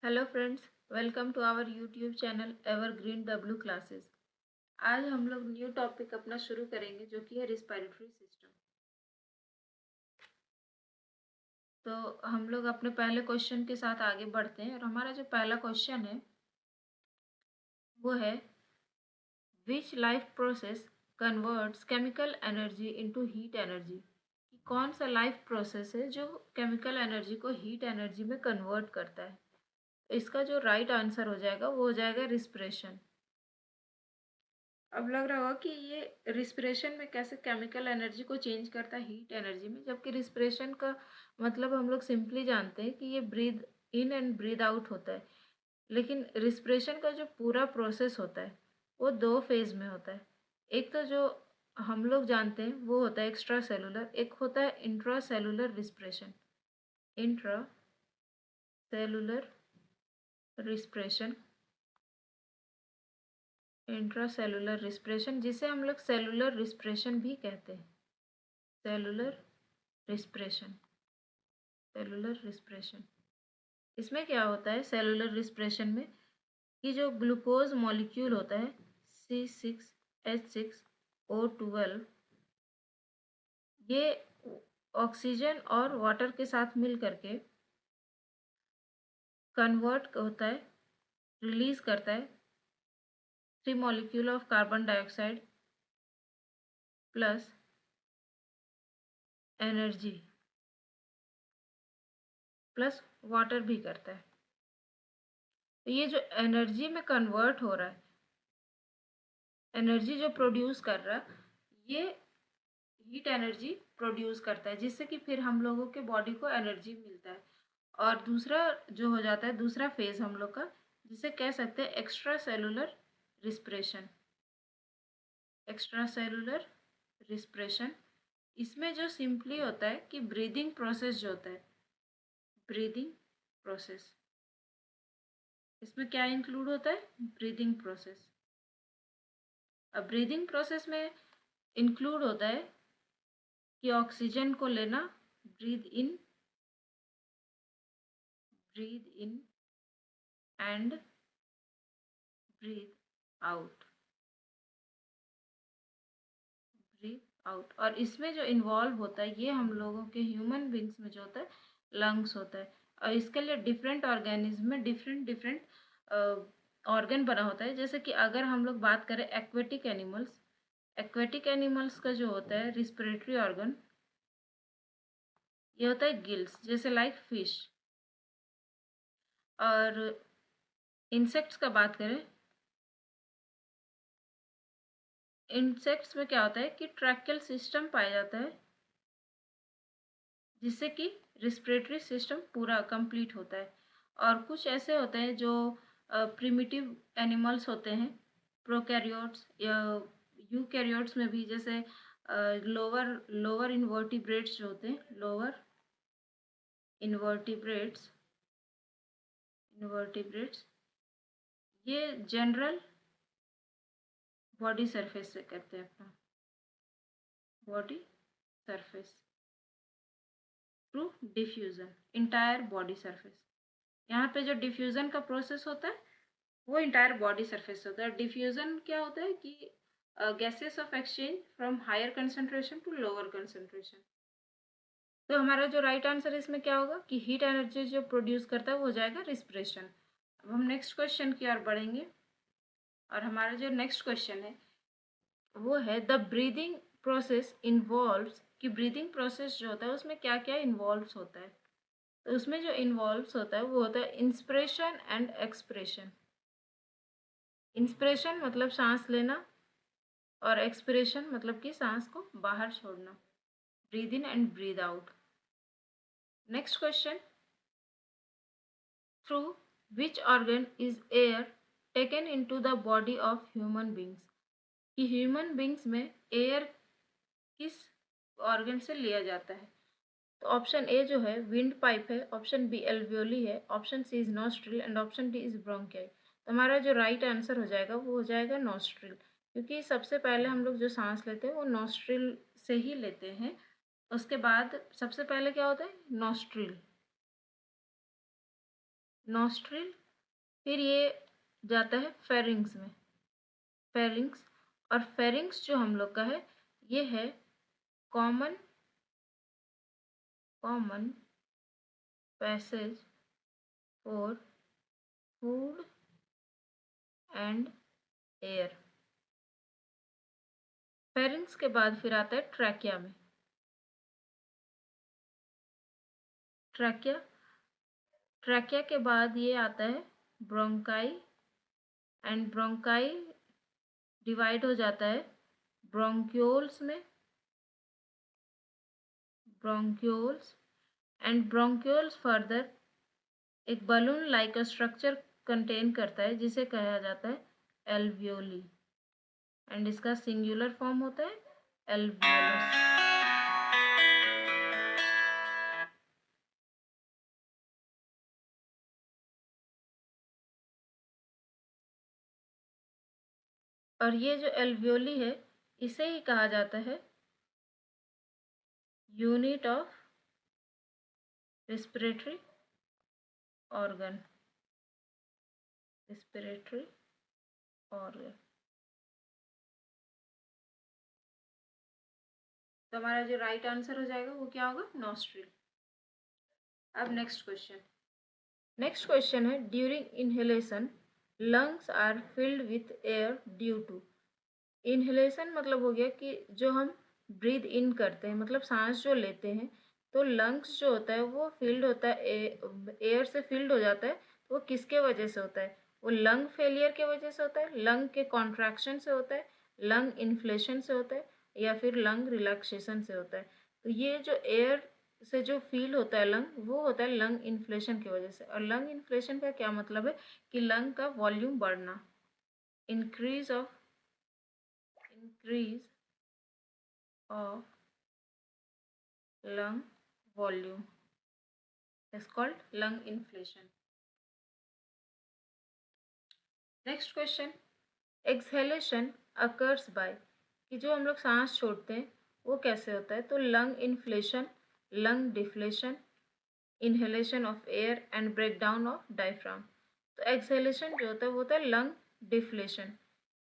Hello friends, welcome to our YouTube channel evergreen W classes. आज हम लोग new topic अपना शुरू करेंगे जो कि है रिस्पिरेटरी सिस्टम। तो हम लोग अपने पहले क्वेश्चन के साथ आगे बढ़ते हैं और हमारा जो पहला क्वेश्चन है वो है विच life process converts chemical energy into heat energy. कौन सा लाइफ प्रोसेस है जो केमिकल एनर्जी को हीट एनर्जी में कन्वर्ट करता है। इसका जो राइट आंसर हो जाएगा वो हो जाएगा रिस्पिरेशन। अब लग रहा होगा कि ये रिस्पिरेशन में कैसे केमिकल एनर्जी को चेंज करता है हीट एनर्जी में, जबकि रिस्पिरेशन का मतलब हम लोग सिंपली जानते हैं कि ये breathe in and breathe out होता है। लेकिन रिस्पिरेशन का जो पूरा प्रोसेस होता है वो दो फेज में होता है। एक तो जो हम लोग जानते हैं वो होता है एक्स्ट्रा सेलुलर, एक होता है intra cellular respiration. Intra cellular respiration, intracellular respiration जिसे हम लोग सेलुलर रिस्पिरेशन भी कहते हैं। Cellular respiration, cellular respiration. इसमें क्या होता है सेलुलर रिस्पिरेशन में कि जो ग्लूकोज मॉलिक्यूल होता है C6H6O12, ये ऑक्सीजन और वाटर के साथ मिल करके कन्वर्ट होता है, रिलीज करता है 3 molecule of carbon dioxide plus energy plus water भी करता है। तो ये जो एनर्जी में कन्वर्ट हो रहा है, एनर्जी जो प्रोड्यूस कर रहा है, ये हीट एनर्जी प्रोड्यूस करता है जिससे कि फिर हम लोगों के बॉडी को एनर्जी मिलता है। और दूसरा जो हो जाता है दूसरा फेज हम लोग का, जिसे कह सकते हैं extra cellular respiration. Extra cellular respiration, इसमें जो सिंपली होता है कि ब्रीदिंग प्रोसेस जो होता है, ब्रीदिंग प्रोसेस, इसमें क्या इंक्लूड होता है ब्रीदिंग प्रोसेस। अब ब्रीदिंग प्रोसेस में इंक्लूड होता है कि ऑक्सीजन को लेना, breathe in and breathe out, breathe out. और इसमें जो इन्वॉल्व होता है ये हम लोगों के ह्यूमन बींग्स में जो होता है लंग्स होता है। और इसके लिए डिफरेंट ऑर्गेनिज्म में डिफरेंट डिफरेंट ऑर्गन बना होता है। जैसे कि अगर हम लोग बात करें एक्वेटिक एनिमल्स, एक्वेटिक एनिमल्स का जो होता है रिस्पिरेटरी ऑर्गन ये होता है गिल्स, जैसे लाइक फिश। और इंसेक्ट्स का बात करें, इंसेक्ट्स में क्या होता है कि ट्रैकियल सिस्टम पाया जाता है जिससे कि रिस्पिरेटरी सिस्टम पूरा कंप्लीट होता है। और कुछ ऐसे होते हैं जो प्रिमिटिव एनिमल्स होते हैं, प्रोकैरियोट्स या यूकैरियोट्स में भी, जैसे लोअर लोअर इन्वर्टिब्रेट्स जो होते हैं, लोअर इन्वर्टिब्रेट्स, इन्वर्टिब्रेट्स ये जनरल बॉडी सरफेस से करते हैं अपना body surface through diffusion, entire body surface. यहाँ पे जो डिफ्यूजन का प्रोसेस होता है वो इंटायर बॉडी सरफेस होता है। डिफ्यूजन क्या होता है कि gases of exchange from higher concentration to lower concentration. तो हमारा जो राइट आंसर इसमें क्या होगा कि हीट एनर्जी जो प्रोड्यूस करता है वो हो जाएगा रिस्पिरेशन। अब हम नेक्स्ट क्वेश्चन की ओर बढ़ेंगे और हमारा जो नेक्स्ट क्वेश्चन है वो है द ब्रीदिंग प्रोसेस इन्वॉल्व्स, कि ब्रीदिंग प्रोसेस जो होता है उसमें क्या क्या इन्वॉल्व्स होता है। तो उसमें जो इन्वॉल्व्स होता है वो होता है इंस्पिरेशन एंड एक्सपिरेशन। इंस्पिरेशन मतलब सांस लेना और एक्सपिरेशन मतलब कि सांस को बाहर छोड़ना, breathe in and breathe out. Next question, through which organ is air taken into the body of human beings, कि ह्यूमन बींग्स में एयर किस ऑर्गन से लिया जाता है। तो ऑप्शन ए जो है विंड पाइप है, ऑप्शन बी एल्वियोली है, option C is nostril and option D is bronchi. तो हमारा जो राइट आंसर हो जाएगा वो हो जाएगा नॉस्ट्रिल, क्योंकि सबसे पहले हम लोग जो सांस लेते हैं वो नॉस्ट्रिल से ही लेते हैं। उसके बाद सबसे पहले क्या होता है नॉस्ट्रिल, नॉस्ट्रिल, फिर ये जाता है फेरिंग्स में, फेरिंग्स। और फेरिंग्स जो हम लोग का है ये है common passage for food and air. Pharynx के बाद फिर आता है ट्रैकिया में। ट्रैकिया के बाद ये आता है ब्रोंकाई, एंड ब्रोंकाई डिवाइड हो जाता है ब्रोंक्यूल्स में, ब्रोंक्यूल्स, एंड ब्रोंक्यूल्स फर्दर एक बलून लाइक स्ट्रक्चर कंटेन करता है जिसे कहा जाता है एल्वियोली, एंड इसका सिंगुलर फॉर्म होता है एल्वियोलस। और ये जो एल्वियोली है इसे ही कहा जाता है unit of respiratory organ, respiratory organ. तो हमारा जो राइट आंसर हो जाएगा वो क्या होगा, नॉस्ट्रिल। अब नेक्स्ट क्वेश्चन है during inhalation lungs are filled with air due to. Inhalation मतलब हो गया कि जो हम ब्रीद इन करते हैं, मतलब सांस जो लेते हैं, तो लंग्स जो होता है वो फिल्ड होता है, एयर से फिल्ड हो जाता है। तो वो किसके वजह से होता है, वो लंग फेलियर के वजह से होता है, लंग के कॉन्ट्रैक्शन से होता है, लंग इन्फ्लेशन से होता है, या फिर लंग रिलैक्सेशन से होता है। तो ये जो एयर से जो फील होता है लंग, वो होता है लंग इन्फ्लेशन की वजह से। और लंग इन्फ्लेशन का क्या मतलब है कि लंग का वॉल्यूम बढ़ना, increase of lung volume is called lung inflation. Next question, exhalation occurs by, कि जो हम लोग सांस छोड़ते हैं वो कैसे होता है, तो lung inflation, lung deflation, inhalation of air and breakdown of diaphragm. तो एक्सहेलेशन जो होता है वो होता है लंग डिफ्लेशन,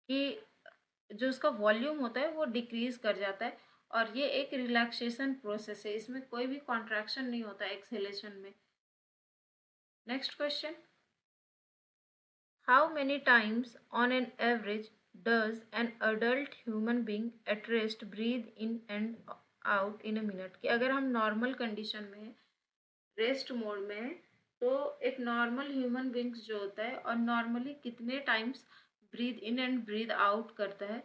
कि जो उसका वॉल्यूम होता है वो डिक्रीज कर जाता है, और ये एक रिलैक्सेशन प्रोसेस है, इसमें कोई भी कॉन्ट्रैक्शन नहीं होता एक्सहेलेशन में। Next question, how many times on an average does an adult human being at rest breathe in and out in a minute. कि अगर हम नॉर्मल कंडीशन में है, रेस्ट मोड में है, तो एक नॉर्मल ह्यूमन बींग्स जो होता है और नॉर्मली कितने times breathe in and breathe out करता है,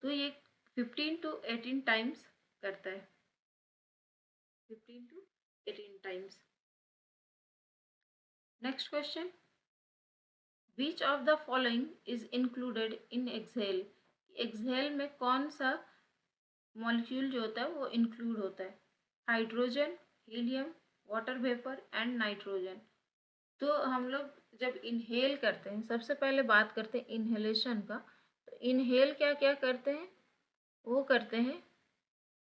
तो ये 15 to 18 टाइम्स करता है, 15 to 18 times. Next question, which of the following is included in exhale. Exhale में कौन सा मॉलिक्यूल जो होता है वो इंक्लूड होता है, hydrogen, helium, water vapour and nitrogen. तो हम लोग जब इनहेल करते हैं, सबसे पहले बात करते हैं इनहेलेशन का। तो इनहेल क्या क्या करते हैं, वो करते हैं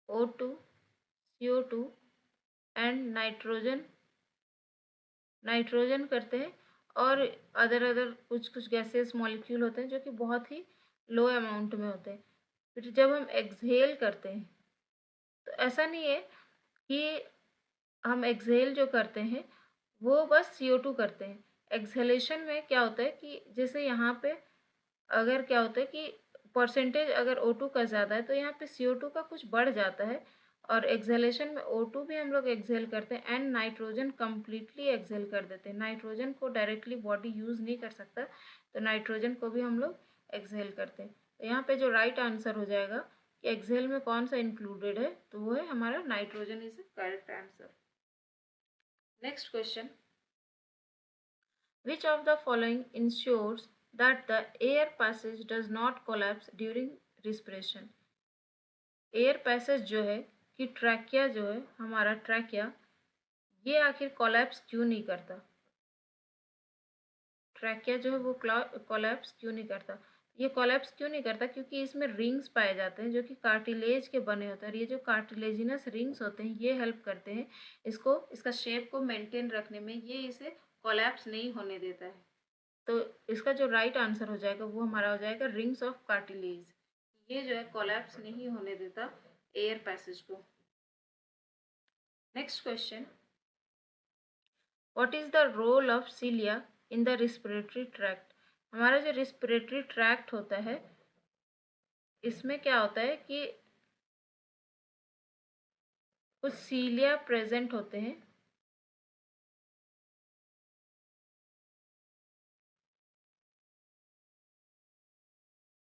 O2, CO2 एंड नाइट्रोजन करते हैं, और अदर कुछ कुछ गैसेस मॉलिक्यूल होते हैं जो कि बहुत ही लो अमाउंट में होते हैं। फिर जब हम एक्सहेल करते हैं तो ऐसा नहीं है कि हम एक्सहेल जो करते हैं वो बस CO2 करते हैं। एक्सहेलेशन में क्या होता है कि जैसे यहाँ पे अगर क्या होता है कि परसेंटेज अगर O2 का ज़्यादा है तो यहाँ पे CO2 का कुछ बढ़ जाता है, और एक्सहेलेशन में O2 भी हम लोग एक्सहेल करते हैं एंड नाइट्रोजन कम्प्लीटली एक्सहेल कर देते हैं। नाइट्रोजन को डायरेक्टली बॉडी यूज़ नहीं कर सकता, तो नाइट्रोजन को भी हम लोग एक्सहेल करते हैं। तो यहाँ पे जो राइट आंसर हो जाएगा कि एक्सहेल में कौन सा इंक्लूडेड है, तो वो है हमारा nitrogen is the correct answer. Next question, which of the following ensures that the air passage does not collapse during respiration। Air passage जो है कि ट्रैकिया जो है हमारा ट्रैकिया, ये आखिर कोलैप्स क्यों नहीं करता, ट्रैकिया जो है वो कोलैप्स क्यों नहीं करता। ये कोलैप्स क्यों नहीं करता, क्योंकि इसमें रिंग्स पाए जाते हैं जो कि कार्टिलेज के बने होते हैं, और ये जो कार्टिलेजिनस रिंग्स होते हैं ये हेल्प करते हैं इसको, इसका शेप को मेंटेन रखने में, ये इसे कोलैप्स नहीं होने देता है। तो इसका जो राइट आंसर हो जाएगा वो हमारा हो जाएगा रिंग्स ऑफ कार्टिलेज। ये जो है कोलैप्स नहीं होने देता एयर पैसेज को। Next question, what is the role of cilia in the respiratory tract. हमारा जो रिस्पिरेटरी ट्रैक्ट होता है इसमें क्या होता है कि कुछ सीलिया प्रेजेंट होते हैं।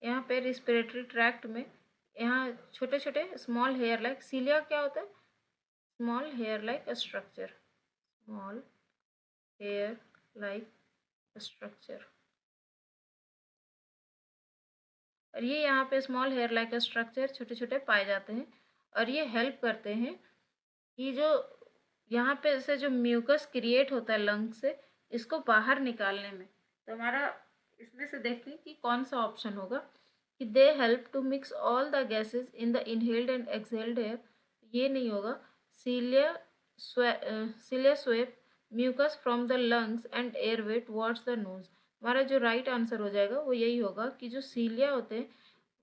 यहाँ पे रिस्पिरेटरी ट्रैक्ट में यहाँ छोटे छोटे स्मॉल हेयर लाइक सीलिया क्या होता है, small hair like structure, small hair like structure. और ये यहाँ पे स्मॉल हेयर लाइक स्ट्रक्चर छोटे छोटे पाए जाते हैं और ये हेल्प करते हैं कि जो यहाँ पे से जो म्यूकस क्रिएट होता है लंग से, इसको बाहर निकालने में। तो हमारा इसमें से देखते हैं कि कौन सा ऑप्शन होगा कि they help to mix all the gases in the inhaled and exhaled air. ये नहीं होगा। Cilia sweep mucus from the lungs and airway towards the nose. हमारा जो राइट आंसर हो जाएगा वो यही होगा कि जो सीलिया होते हैं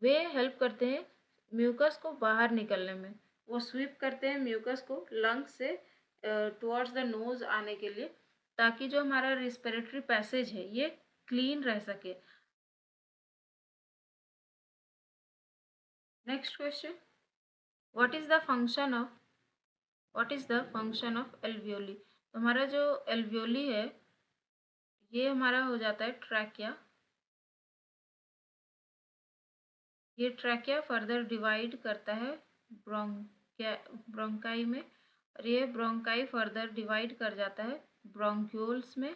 वे हेल्प करते हैं म्यूकस को बाहर निकलने में। वो स्वीप करते हैं म्यूकस को लंग्स से टुवर्ड्स द नोज आने के लिए, ताकि जो हमारा रिस्पिरेटरी पैसेज है ये क्लीन रह सके। Next question, what is the function of alveoli. तो हमारा जो एल्वियोली है ये हमारा हो जाता है ट्रैकिया। ये ट्रैकिया फर्दर डिवाइड करता है ब्रोंकाई में, और ये ब्रोंकाई फर्दर डिवाइड कर जाता है ब्रोंक्यूल्स में।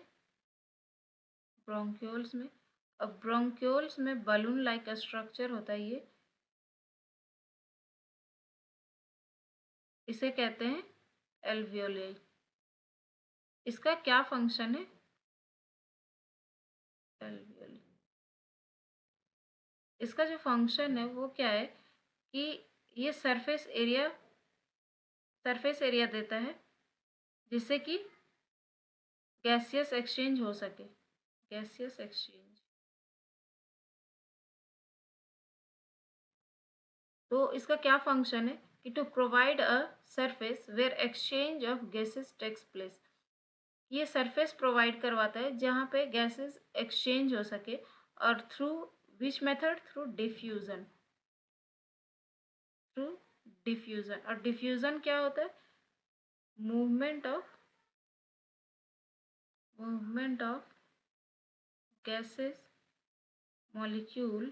अब ब्रोंक्यूल्स में बलून लाइक स्ट्रक्चर होता है ये, इसे कहते हैं एल्वियोली। इसका क्या फंक्शन है एल्वियोली, इसका जो फंक्शन है वो क्या है कि ये सरफेस एरिया देता है जिससे कि गैसियस एक्सचेंज हो सके, गैसियस एक्सचेंज। तो इसका क्या फंक्शन है कि to provide a surface where exchange of gases takes place. ये सरफेस प्रोवाइड करवाता है जहाँ पे गैसेस एक्सचेंज हो सके, और through which method, through diffusion. और डिफ्यूजन क्या होता है, movement of gases molecule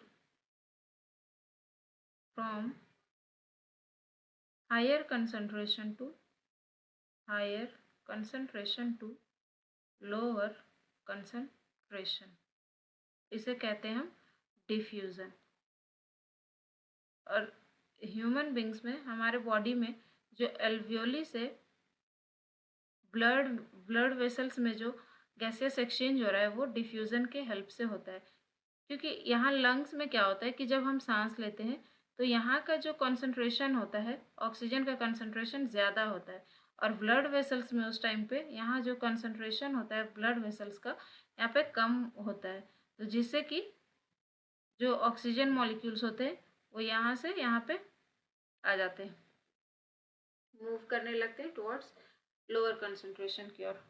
from higher concentration to lower concentration, इसे कहते हैं हम डिफ्यूज़न। और ह्यूमन बींग्स में, हमारे बॉडी में जो एल्वियोली से ब्लड वेसल्स में जो गैसियस एक्सचेंज हो रहा है वो डिफ्यूज़न के हेल्प से होता है। क्योंकि यहाँ लंग्स में क्या होता है कि जब हम सांस लेते हैं तो यहाँ का जो कंसंट्रेशन होता है, ऑक्सीजन का कंसंट्रेशन ज़्यादा होता है, और ब्लड वेसल्स में उस टाइम पे यहाँ जो कंसंट्रेशन होता है ब्लड वेसल्स का यहाँ पे कम होता है। तो जिससे कि जो ऑक्सीजन मॉलिक्यूल्स होते हैं वो यहाँ से यहाँ पे आ जाते हैं, मूव करने लगते हैं टुवर्ड्स लोअर कंसंट्रेशन की ओर।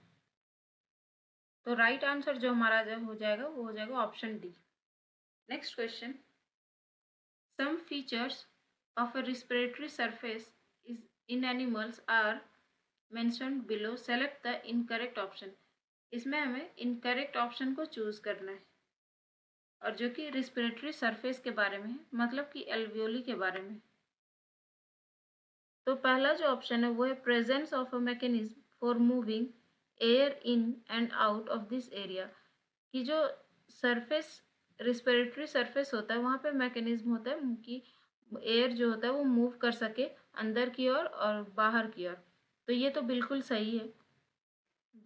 तो राइट आंसर जो हमारा जो हो जाएगा वो हो जाएगा option D. Next question, some features of a respiratory surface is in animals are mentioned below, select the incorrect option। इसमें हमें इनकरेक्ट ऑप्शन को चूज करना है, और जो कि रिस्पिरेटरी सरफेस के बारे में है, मतलब कि एल्वियोली के बारे में। तो पहला जो ऑप्शन है वो है presence of a mechanism for moving air in and out of this area. कि जो सरफेस रिस्पिरेटरी सरफेस होता है वहाँ पे मैकेनिज्म होता है कि एयर जो होता है वो मूव कर सके अंदर की ओर और बाहर की ओर। तो ये तो बिल्कुल सही है।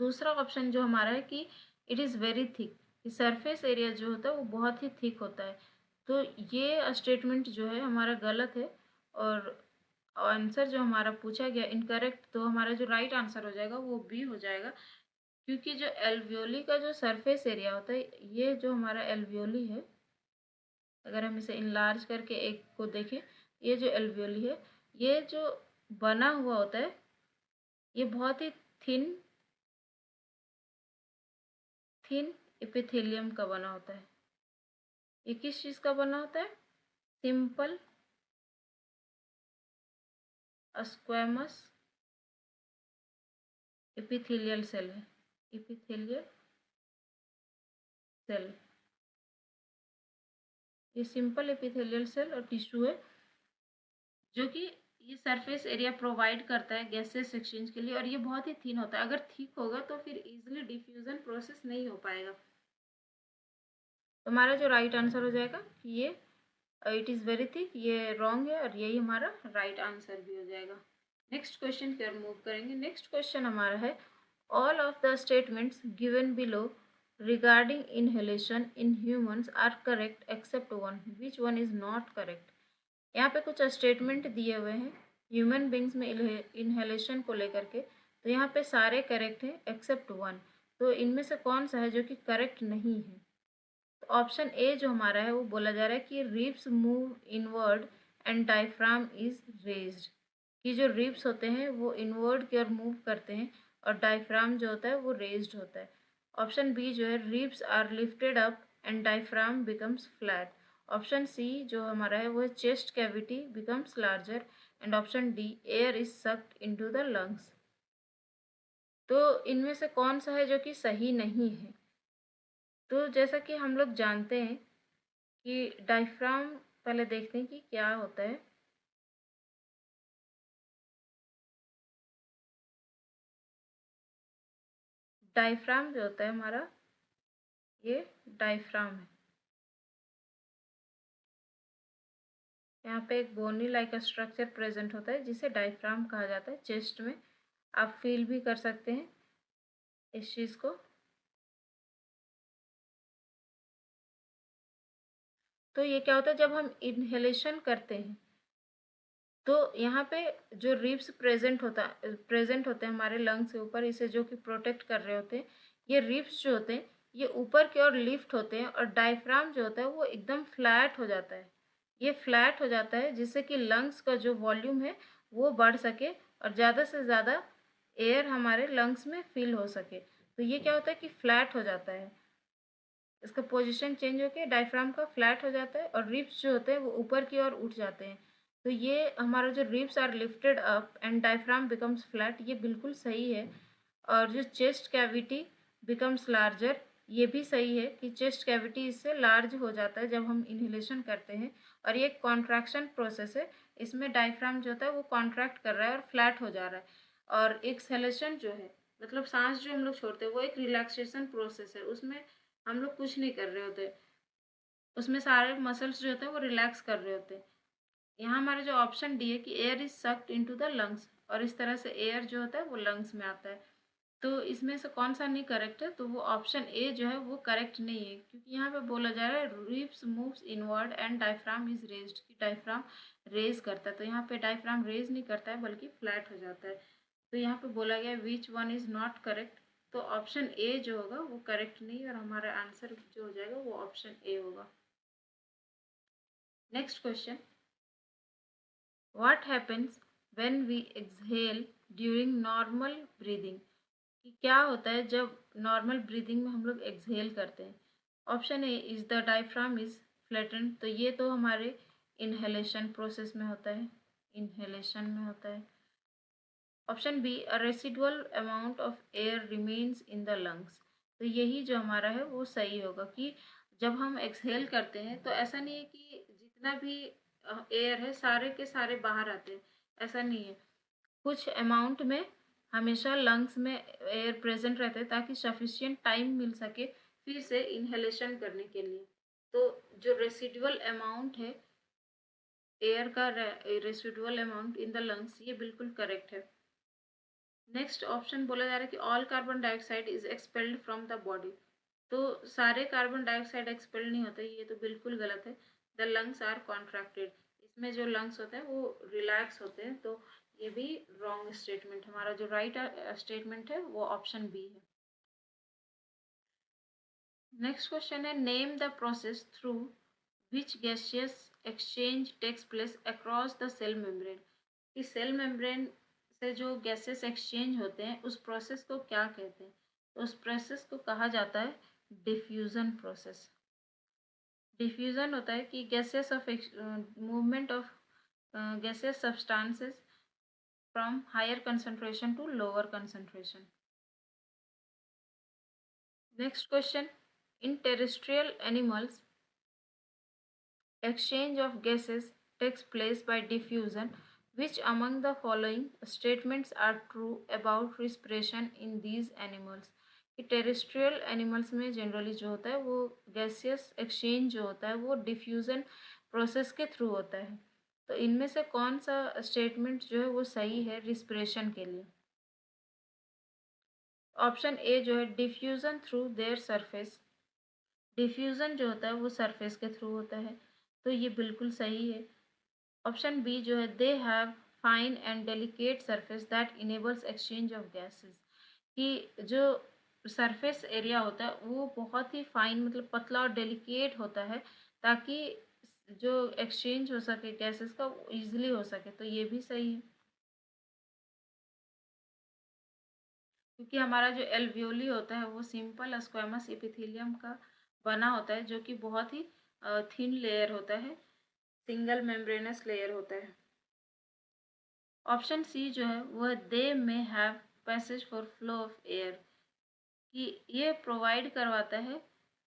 दूसरा ऑप्शन जो हमारा है कि इट इज़ वेरी थिक, कि सरफेस एरिया जो होता है वो बहुत ही थिक होता है। तो ये स्टेटमेंट जो है हमारा गलत है, और आंसर जो हमारा पूछा गया इनकरेक्ट। तो हमारा जो राइट आंसर हो जाएगा वो बी हो जाएगा, क्योंकि जो एल्वियोली का जो सरफेस एरिया होता है, ये जो हमारा एल्वियोली है, अगर हम इसे इनलार्ज करके एक को देखें, ये जो एल्वियोली है, ये जो बना हुआ होता है, ये बहुत ही थिन एपिथेलियम का बना होता है। ये किस चीज़ का बना होता है? सिंपल स्क्वैमस एपिथेलियल सेल है, एपिथेलियल सेल। ये सिंपल एपिथेलियल सेल और टिश्यू है जो कि ये सरफेस एरिया प्रोवाइड करता है गैसेस एक्सचेंज के लिए, और ये बहुत ही थिन होता है। अगर थिक होगा तो फिर इजीली डिफ्यूजन प्रोसेस नहीं हो पाएगा। तो हमारा जो राइट आंसर हो जाएगा कि ये इट इज़ वेरी थिक, ये रॉन्ग है, और यही हमारा राइट आंसर भी हो जाएगा। नेक्स्ट क्वेश्चन की ओर मूव करेंगे। नेक्स्ट क्वेश्चन हमारा है, all of the statements given below regarding inhalation in humans are correct except one, which one is not correct. यहाँ पे कुछ स्टेटमेंट दिए हुए हैं ह्यूमन बींग्स में इनहेलेशन को लेकर के, तो यहाँ पे सारे करेक्ट हैं एक्सेप्ट वन। तो इनमें से कौन सा है जो कि करेक्ट नहीं है? तो ऑप्शन ए जो हमारा है वो बोला जा रहा है कि ribs move inward and diaphragm is raised, कि जो रिब्स होते हैं वो इनवर्ड की ओर मूव करते हैं और डायफ्राम जो होता है वो रेज्ड होता है। ऑप्शन बी जो है ribs are lifted up and diaphragm becomes flat. Option C जो हमारा है वो है chest cavity becomes larger, and option D air is sucked into the lungs. तो इनमें से कौन सा है जो कि सही नहीं है? तो जैसा कि हम लोग जानते हैं कि डायफ्राम, पहले देखते हैं कि क्या होता है। डायफ्राम जो होता है हमारा, ये डायफ्राम है। यहाँ पे एक बोनी लाइक स्ट्रक्चर प्रेजेंट होता है जिसे डायफ्राम कहा जाता है चेस्ट में। आप फील भी कर सकते हैं इस चीज़ को। तो ये क्या होता है, जब हम इनहेलेशन करते हैं तो यहाँ पे जो रिब्स प्रेजेंट होते हैं हमारे लंग्स के ऊपर, इसे जो कि प्रोटेक्ट कर रहे होते हैं, ये रिब्स जो होते हैं ये ऊपर की ओर लिफ्ट होते हैं, और डायफ्राम जो होता है वो एकदम फ्लैट हो जाता है। ये फ्लैट हो जाता है जिससे कि लंग्स का जो वॉल्यूम है वो बढ़ सके और ज़्यादा से ज़्यादा एयर हमारे लंग्स में फिल हो सके। तो ये क्या होता है कि फ्लैट हो जाता है, इसका पोजीशन चेंज होकर डायफ्राम का फ्लैट हो जाता है और रिब्स जो होते हैं वो ऊपर की ओर उठ जाते हैं। तो ये हमारा जो ribs are lifted up and diaphragm becomes flat, ये बिल्कुल सही है। और जो चेस्ट कैविटी बिकम्स लार्जर, ये भी सही है कि चेस्ट कैविटी इससे लार्ज हो जाता है जब हम इनहेलेशन करते हैं, और ये एक कॉन्ट्रैक्शन प्रोसेस है। इसमें डायफ्राम जो होता है वो कॉन्ट्रैक्ट कर रहा है और फ्लैट हो जा रहा है। और एक्सहेलेशन जो है, मतलब सांस जो हम लोग छोड़ते हैं, वो एक रिलैक्सेशन प्रोसेस है। उसमें हम लोग कुछ नहीं कर रहे होते, उसमें सारे मसल्स जो होते हैं वो रिलैक्स कर रहे होते हैं। यहाँ हमारा जो ऑप्शन डी है कि air is sucked into the lungs, और इस तरह से एयर जो होता है वो लंग्स में आता है। तो इसमें से कौन सा नहीं करेक्ट है? तो वो ऑप्शन ए जो है वो करेक्ट नहीं है, क्योंकि यहाँ पे बोला जा रहा है ribs moves inward and diaphragm is raised, कि डायफ्राम रेज करता है। तो यहाँ पे डायफ्राम रेज नहीं करता है बल्कि फ्लैट हो जाता है। तो यहाँ पे बोला गया विच वन इज नॉट करेक्ट, तो ऑप्शन ए जो होगा वो करेक्ट नहीं, और हमारा आंसर जो हो जाएगा वो ऑप्शन ए होगा। Next question, what happens when we exhale during normal breathing, कि क्या होता है जब नॉर्मल ब्रीदिंग में हम लोग एक्सहेल करते हैं। Option A is the diaphragm is flattened, तो ये तो हमारे इनहेलेशन प्रोसेस में होता है, इनहेलेशन में होता है। Option be a residual amount of air remains in the lungs, तो यही जो हमारा है वो सही होगा, कि जब हम एक्सहेल करते हैं तो ऐसा नहीं है कि जितना भी एयर है सारे के सारे बाहर आते हैं, ऐसा नहीं है। कुछ अमाउंट में हमेशा लंग्स में एयर प्रेजेंट रहते हैं ताकि सफिशिएंट टाइम मिल सके फिर से इनहेलेशन करने के लिए। तो जो रेसिडुअल अमाउंट है एयर का, residual amount in the lungs, ये बिल्कुल करेक्ट है। नेक्स्ट ऑप्शन बोला जा रहा है कि all carbon dioxide is expelled from the body, तो सारे कार्बन डाइऑक्साइड एक्सपेल्ड नहीं होते, ये तो बिल्कुल गलत है। द लंग्स आर कॉन्ट्रैक्टेड, इसमें जो लंग्स होते हैं वो रिलैक्स होते हैं, तो ये भी रॉन्ग स्टेटमेंट। हमारा जो राइट स्टेटमेंट है वो ऑप्शन बी है। नेक्स्ट क्वेश्चन है, name the process through which gaseous exchange takes place across the cell membrane. इस सेल मेम्ब्रेन से जो गैसेस एक्सचेंज होते हैं उस प्रोसेस को क्या कहते हैं? तो उस प्रोसेस को कहा जाता है डिफ्यूजन प्रोसेस। डिफ्यूजन होता है कि gases of movement of gaseous substances from higher concentration to lower concentration. Next question. In terrestrial animals, exchange of gases takes place by diffusion. Which among the following statements are true about respiration in these animals? कि terrestrial animals में generally जो होता है वो gaseous exchange जो होता है वो डिफ्यूज़न प्रोसेस के थ्रू होता है। तो इनमें से कौन सा स्टेटमेंट जो है वो सही है रिस्पिरेशन के लिए? ऑप्शन ए जो है diffusion through their surface. Diffusion जो होता है वो सरफेस के थ्रू होता है, तो ये बिल्कुल सही है। ऑप्शन बी जो है they have fine and delicate surface that enables exchange of gases. कि जो सरफेस एरिया होता है वो बहुत ही फाइन मतलब पतला और डेलिकेट होता है ताकि जो एक्सचेंज हो सके गैसेस का वो ईजिली हो सके, तो ये भी सही है। क्योंकि हमारा जो एल्वियोली होता है वो सिंपल स्क्वेमस एपिथेलियम का बना होता है जो कि बहुत ही थिन लेयर होता है, सिंगल मेम्ब्रेनस लेयर होता है। ऑप्शन सी जो है वह दे में have passage for flow of air, कि ये प्रोवाइड करवाता है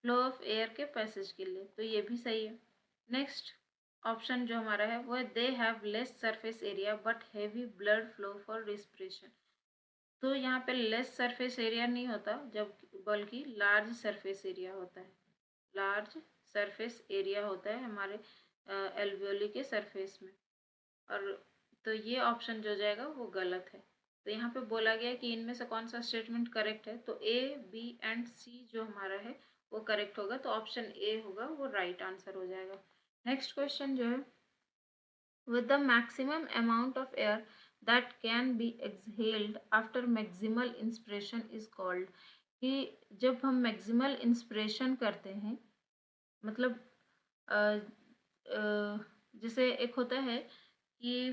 फ्लो ऑफ एयर के पैसेज के लिए, तो ये भी सही है। नेक्स्ट ऑप्शन जो हमारा है वह they have less surface area but heavy blood flow for respiration. तो यहाँ पे लेस सरफेस एरिया नहीं होता जब बल्कि लार्ज सरफेस एरिया होता है। लार्ज सरफेस एरिया होता है हमारे एल्वियोली के सरफेस में। और तो ये ऑप्शन जो जाएगा वो गलत है। तो यहाँ पे बोला गया है कि इनमें से कौन सा स्टेटमेंट करेक्ट है, तो ए बी एंड सी जो हमारा है वो करेक्ट होगा, तो ऑप्शन ए होगा वो राइट आंसर हो जाएगा। नेक्स्ट क्वेश्चन जो है, with the maximum amount of air that can be exhaled after maximal inspiration is called। कि जब हम मैक्सिमल इंस्पिरेशन करते हैं मतलब जैसे एक होता है कि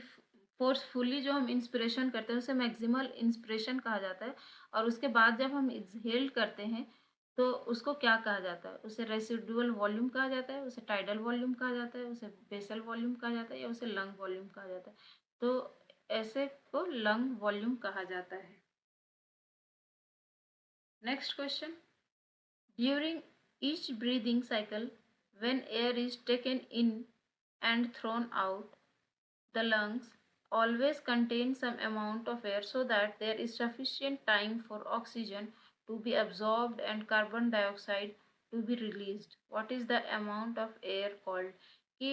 फोर्सफुली जो हम इंस्पिरेशन करते हैं उसे मैक्सिमल इंस्पिरेशन कहा जाता है, और उसके बाद जब हम एक्सहेल करते हैं तो उसको क्या कहा जाता है? उसे रेसिडुअल वॉल्यूम कहा जाता है, उसे टाइडल वॉल्यूम कहा जाता है, उसे बेसल वॉल्यूम कहा जाता है, या उसे लंग वॉल्यूम कहा जाता है? तो ऐसे को लंग वॉल्यूम कहा जाता है। Next question, during each breathing cycle, when air is taken in and thrown out, the lungs always contain some amount of air so that there is sufficient time for oxygen to be absorbed and carbon dioxide to be released. What is the amount of air called? कि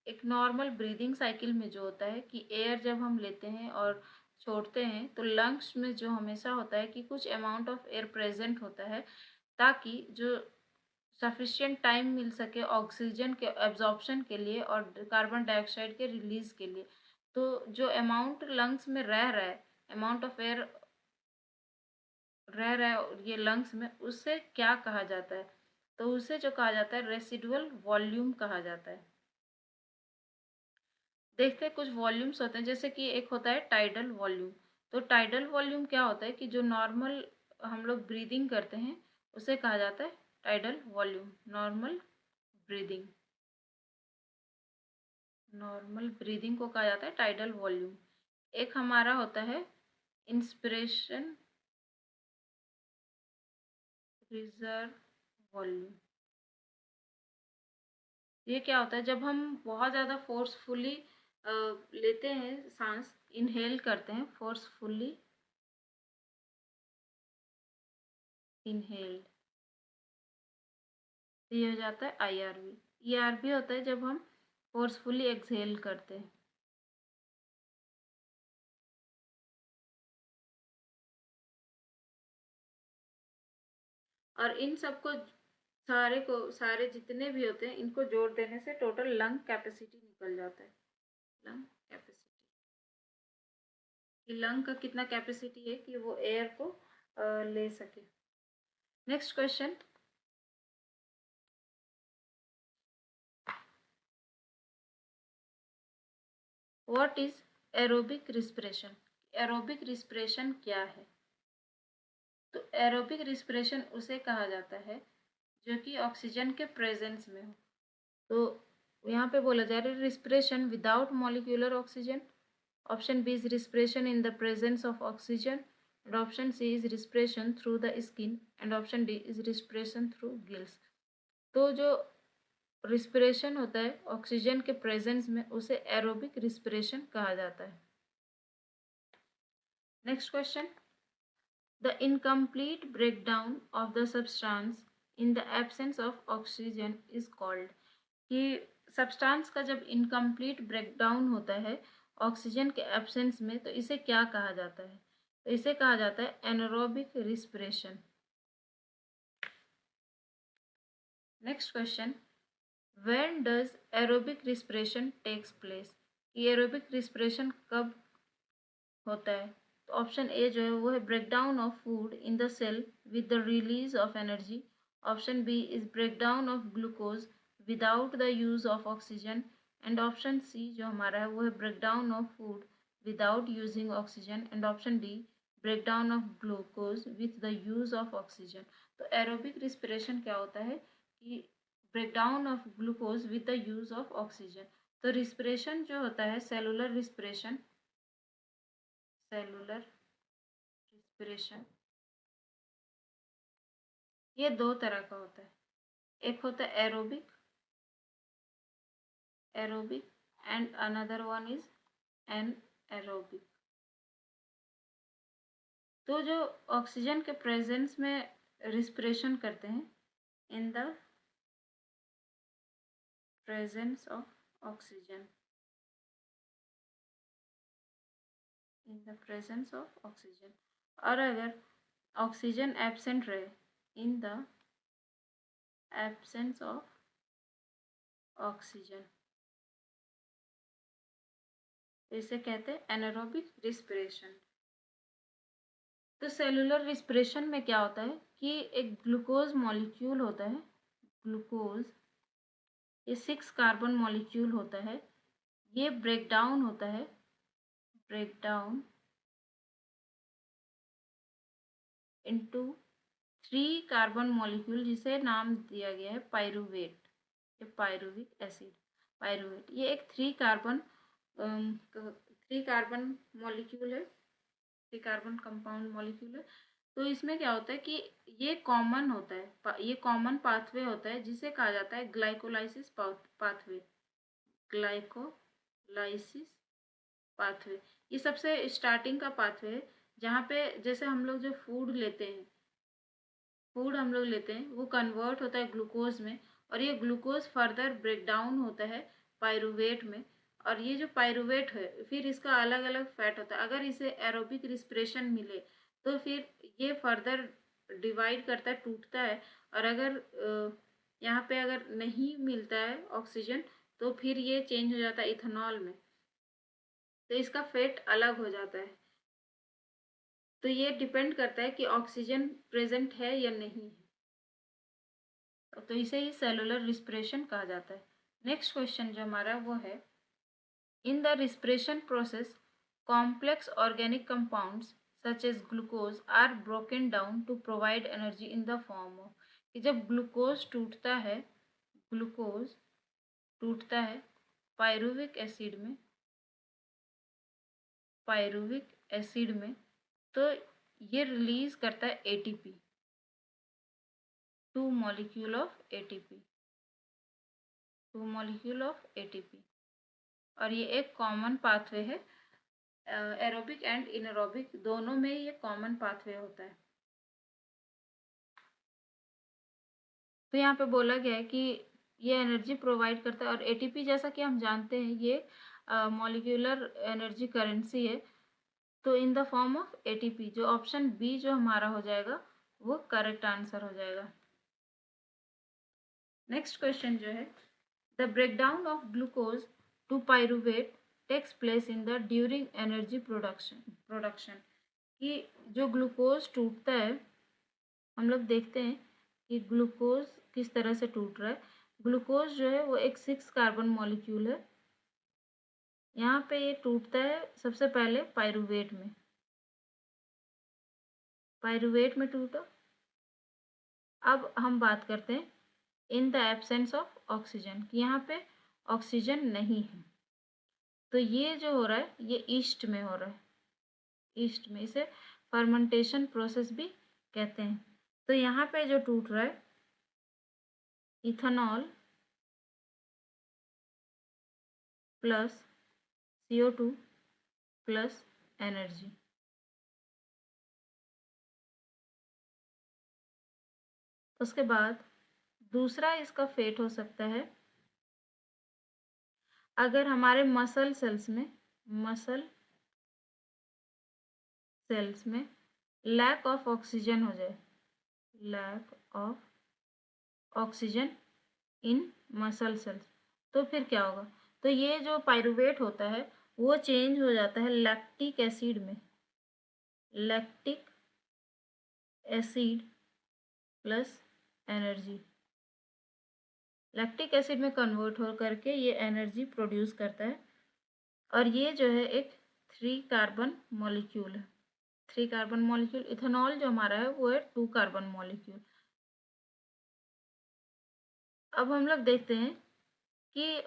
एक normal breathing cycle में जो होता है कि air जब हम लेते हैं और छोड़ते हैं तो लंग्स में जो हमेशा होता है कि कुछ अमाउंट ऑफ एयर प्रेजेंट होता है ताकि जो सफिशिएंट टाइम मिल सके ऑक्सीजन के एब्जॉर्प्शन के लिए और कार्बन डाइऑक्साइड के रिलीज के लिए। तो जो अमाउंट लंग्स में रह रहा है, अमाउंट ऑफ एयर रह रहा है ये लंग्स में, उससे क्या कहा जाता है? तो उसे जो कहा जाता है रेसिडुअल वॉल्यूम कहा जाता है। देखते हैं कुछ वॉल्यूम्स होते हैं, जैसे कि एक होता है टाइडल वॉल्यूम। तो टाइडल वॉल्यूम क्या होता है कि जो नॉर्मल हम लोग ब्रीदिंग करते हैं उसे कहा जाता है टाइडल वॉल्यूम। नॉर्मल ब्रीदिंग को कहा जाता है टाइडल वॉल्यूम। एक हमारा होता है इंस्पिरेशन रिजर्व वॉल्यूम। ये क्या होता है जब हम बहुत ज़्यादा फोर्सफुली लेते हैं सांस, इनहेल करते हैं फोर्सफुली इनहेल्ड, ये हो जाता है IRV। ERV होता है जब हम फोर्सफुली एक्सहेल करते हैं। और इन सबको सारे जितने भी होते हैं इनको जोड़ देने से टोटल लंग कैपेसिटी निकल जाता है। लंग कैपेसिटी कि लंग का कितना कैपेसिटी है कि वो एयर को ले सके। Next question, what is aerobic respiration? Aerobic respiration क्या है? तो एरोबिक रिस्पिरेशन उसे कहा जाता है जो कि ऑक्सीजन के प्रेजेंस में हो। तो यहाँ पे बोला जा रहा है respiration without molecular oxygen, option B is respiration in the presence of oxygen, and option C is respiration through the skin, and option D is respiration through gills. तो जो रिस्पिरेशन होता है ऑक्सीजन के प्रेजेंस में उसे aerobic respiration कहा जाता है। Next question, the incomplete breakdown of the substance in the absence of oxygen is called. कि सब्सटेंस का जब इनकम्प्लीट ब्रेकडाउन होता है ऑक्सीजन के एब्सेंस में तो इसे क्या कहा जाता है? तो इसे कहा जाता है anaerobic respiration. Next question, when does aerobic respiration takes place? ये एरोबिक रिस्पिरेशन कब होता है? तो ऑप्शन ए जो है वो है breakdown of food in the cell with the release of energy, option B is breakdown of glucose without the use of oxygen, and option C जो हमारा है वो है breakdown of food without using oxygen, and option D breakdown of glucose with the use of oxygen. तो aerobic respiration क्या होता है कि breakdown of glucose with the use of oxygen. तो रिस्पिरेशन जो होता है सेलुलर रिस्पिरेशन, सेलुलर रिस्पिरेशन ये दो तरह का होता है। एक होता है aerobic, aerobic and another one is anaerobic. तो जो ऑक्सीजन के प्रेजेंस में रिस्पिरेशन करते हैं इन the presence of oxygen, in the presence of oxygen, और अगर ऑक्सीजन एब्सेंट रहे in the absence of oxygen इसे कहते हैं एनारोबिक रिस्पिरेशन। तो सेलुलर रिस्पिरेशन में क्या होता है कि एक ग्लूकोज मॉलिक्यूल होता है, ग्लूकोज ये 6 कार्बन मॉलिक्यूल होता है, ये ब्रेकडाउन होता है, ब्रेकडाउन इनटू 3 कार्बन मॉलिक्यूल जिसे नाम दिया गया है पायरुवेट, ये पायरुविक एसिड, पायरुवेट ये एक 3 कार्बन मॉलिक्यूल है, 3 कार्बन कंपाउंड मॉलिक्यूल है। तो इसमें क्या होता है कि ये कॉमन होता है, ये कॉमन पाथवे होता है जिसे कहा जाता है ग्लाइकोलाइसिस पाथवे, ग्लाइकोलाइसिस पाथवे। ये सबसे स्टार्टिंग का पाथवे है जहाँ पे जैसे हम लोग जो फूड लेते हैं, फूड हम लोग लेते हैं वो कन्वर्ट होता है ग्लूकोज में, और ये ग्लूकोज फर्दर ब्रेक डाउन होता है पायरुवेट में, और ये जो पायरुवेट है फिर इसका अलग अलग फैट होता है। अगर इसे एरोबिक रिस्पिरेशन मिले तो फिर ये फर्दर डिवाइड करता है, टूटता है, और अगर यहाँ पे अगर नहीं मिलता है ऑक्सीजन तो फिर ये चेंज हो जाता है इथेनॉल में, तो इसका फैट अलग हो जाता है। तो ये डिपेंड करता है कि ऑक्सीजन प्रेजेंट है या नहीं है, तो इसे ही सेलुलर रिस्पिरेशन कहा जाता है। नेक्स्ट क्वेश्चन जो हमारा वो है, in the respiration process complex organic compounds such as glucose are broken down to provide energy in the form of. कि जब ग्लूकोज टूटता है, ग्लूकोज टूटता है पायरुविक एसिड में, पायरुविक एसिड में, तो ये रिलीज करता है ATP, 2 molecule of ATP, 2 molecule of ATP, और ये एक कॉमन पाथवे है, एरोबिक एंड इनएरोबिक दोनों में ये कॉमन पाथवे होता है। तो यहाँ पे बोला गया है कि ये एनर्जी प्रोवाइड करता है, और एटीपी जैसा कि हम जानते हैं ये मॉलिक्यूलर एनर्जी करेंसी है, तो इन द फॉर्म ऑफ एटीपी, जो ऑप्शन बी जो हमारा हो जाएगा वो करेक्ट आंसर हो जाएगा। नेक्स्ट क्वेश्चन जो है, the breakdown of glucose to pyruvate takes place in the during energy production. कि जो ग्लूकोज टूटता है, हम लोग देखते हैं कि ग्लूकोज किस तरह से टूट रहा है। ग्लूकोज जो है वो एक 6 कार्बन मॉलिक्यूल है, यहाँ पे ये टूटता है सबसे पहले पाइरूवेट में, पाइरूवेट में टूटा। अब हम बात करते हैं in the absence of oxygen, कि यहाँ पे ऑक्सीजन नहीं है, तो ये जो हो रहा है ये ईस्ट में हो रहा है, ईस्ट में। इसे फर्मेंटेशन प्रोसेस भी कहते हैं। तो यहाँ पे जो टूट रहा है ethanol plus CO2 plus energy. उसके बाद दूसरा इसका फेट हो सकता है अगर हमारे मसल सेल्स में लैक ऑफ ऑक्सीजन हो जाए, lack of oxygen in muscle cells, तो फिर क्या होगा? तो ये जो पाइरूवेट होता है वो चेंज हो जाता है लैक्टिक एसिड में, lactic acid plus energy. Lactic acid में कन्वर्ट हो करके ये एनर्जी प्रोड्यूस करता है, और ये जो है एक 3 कार्बन मॉलिक्यूल है। 3 कार्बन मॉलिक्यूल। इथेनॉल जो हमारा है वो है 2 कार्बन मॉलिक्यूल। अब हम लोग देखते हैं कि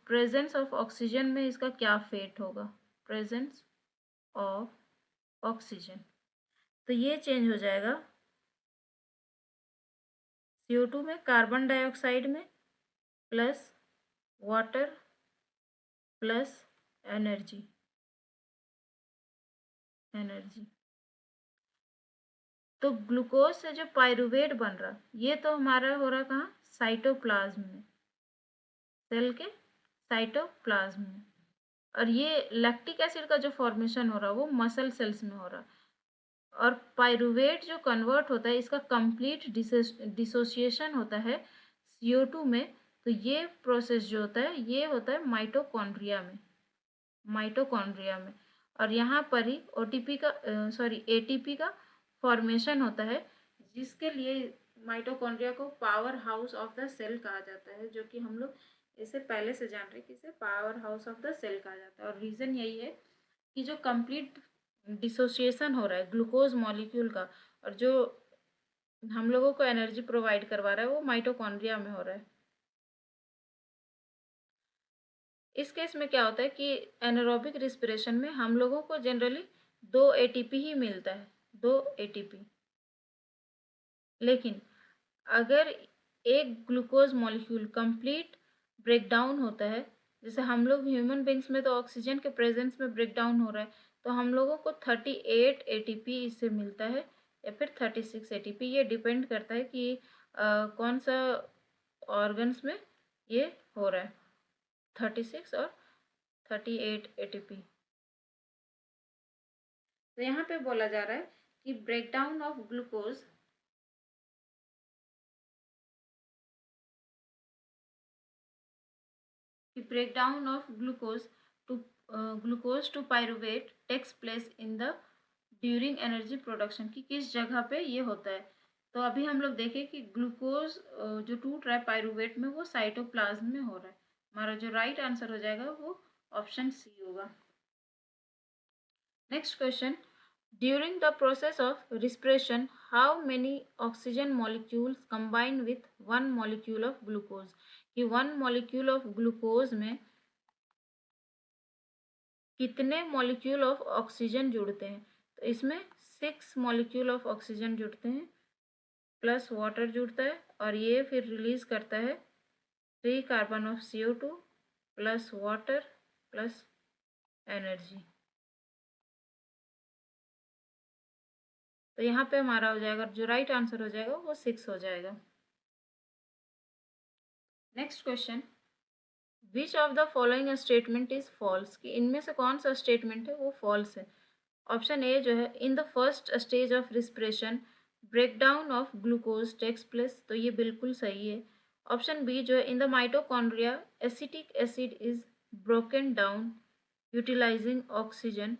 प्रेजेंस ऑफ ऑक्सीजन में इसका क्या फेट होगा। प्रेजेंस ऑफ ऑक्सीजन, तो ये चेंज हो जाएगा CO2 में, कार्बन डाइऑक्साइड में, प्लस वाटर प्लस एनर्जी। तो ग्लूकोज से जो पाइरूवेट बन रहा ये तो हमारा हो रहा कहाँ? साइटोप्लाज्म में, सेल के साइटोप्लाज्म में। और ये लैक्टिक एसिड का जो फॉर्मेशन हो रहा वो मसल सेल्स में हो रहा। और पाइरूवेट जो कन्वर्ट होता है इसका कंप्लीट डिसोसिएशन होता है CO2 में। तो ये प्रोसेस जो होता है ये होता है माइटोकॉन्ड्रिया में। और यहाँ पर ही ATP का फॉर्मेशन होता है, जिसके लिए माइटोकॉन्ड्रिया को power house of the cell कहा जाता है, जो कि हम लोग इसे पहले से जान रहे हैं कि इसे power house of the cell कहा जाता है। और रीज़न यही है कि जो कंप्लीट डिसोसिएशन हो रहा है ग्लूकोज मॉलिक्यूल का, और जो हम लोगों को एनर्जी प्रोवाइड करवा रहा है वो माइटोकॉन्ड्रिया में हो रहा है। इस केस में क्या होता है कि एनारोबिक रिस्पिरेशन में हम लोगों को जनरली 2 ATP ही मिलता है, 2 ATP। लेकिन अगर एक ग्लूकोज मॉलिक्यूल कंप्लीट ब्रेकडाउन होता है, जैसे हम लोग ह्यूमन बींग्स में तो ऑक्सीजन के प्रेजेंस में ब्रेकडाउन हो रहा है, तो हम लोगों को 38 ATP इससे मिलता है या फिर 36 ATP। ये डिपेंड करता है कि कौन सा ऑर्गन्स में ये हो रहा है, 36 और 38 ATP। तो यहाँ पे बोला जा रहा है कि breakdown of glucose glucose to pyruvate takes place in the during energy production, की किस जगह पे ये होता है। तो अभी हम लोग देखें कि ग्लूकोज जो टूट रहा है पाइरूवेट में वो साइटोप्लाज्म में हो रहा है। हमारा जो राइट आंसर हो जाएगा वो ऑप्शन सी होगा। Next question, during the process of respiration how many oxygen molecules combine with 1 molecule of glucose, कि 1 मॉलिक्यूल ऑफ ग्लूकोज में कितने मॉलिक्यूल ऑफ ऑक्सीजन जुड़ते हैं। तो इसमें 6 मॉलिक्यूल ऑफ ऑक्सीजन जुड़ते हैं, प्लस वाटर जुड़ता है, और ये फिर रिलीज करता है 3 carbon of CO2 plus water plus energy. तो यहाँ पे हमारा हो जाएगा, जो राइट आंसर हो जाएगा वो 6 हो जाएगा। Next question, which of the following statement is false, कि इनमें से कौन सा स्टेटमेंट है वो फॉल्स है। ऑप्शन ए जो है, in the first stage of respiration breakdown of glucose takes place, तो ये बिल्कुल सही है। ऑप्शन बी जो है, in the mitochondria acetic acid is broken down utilising oxygen.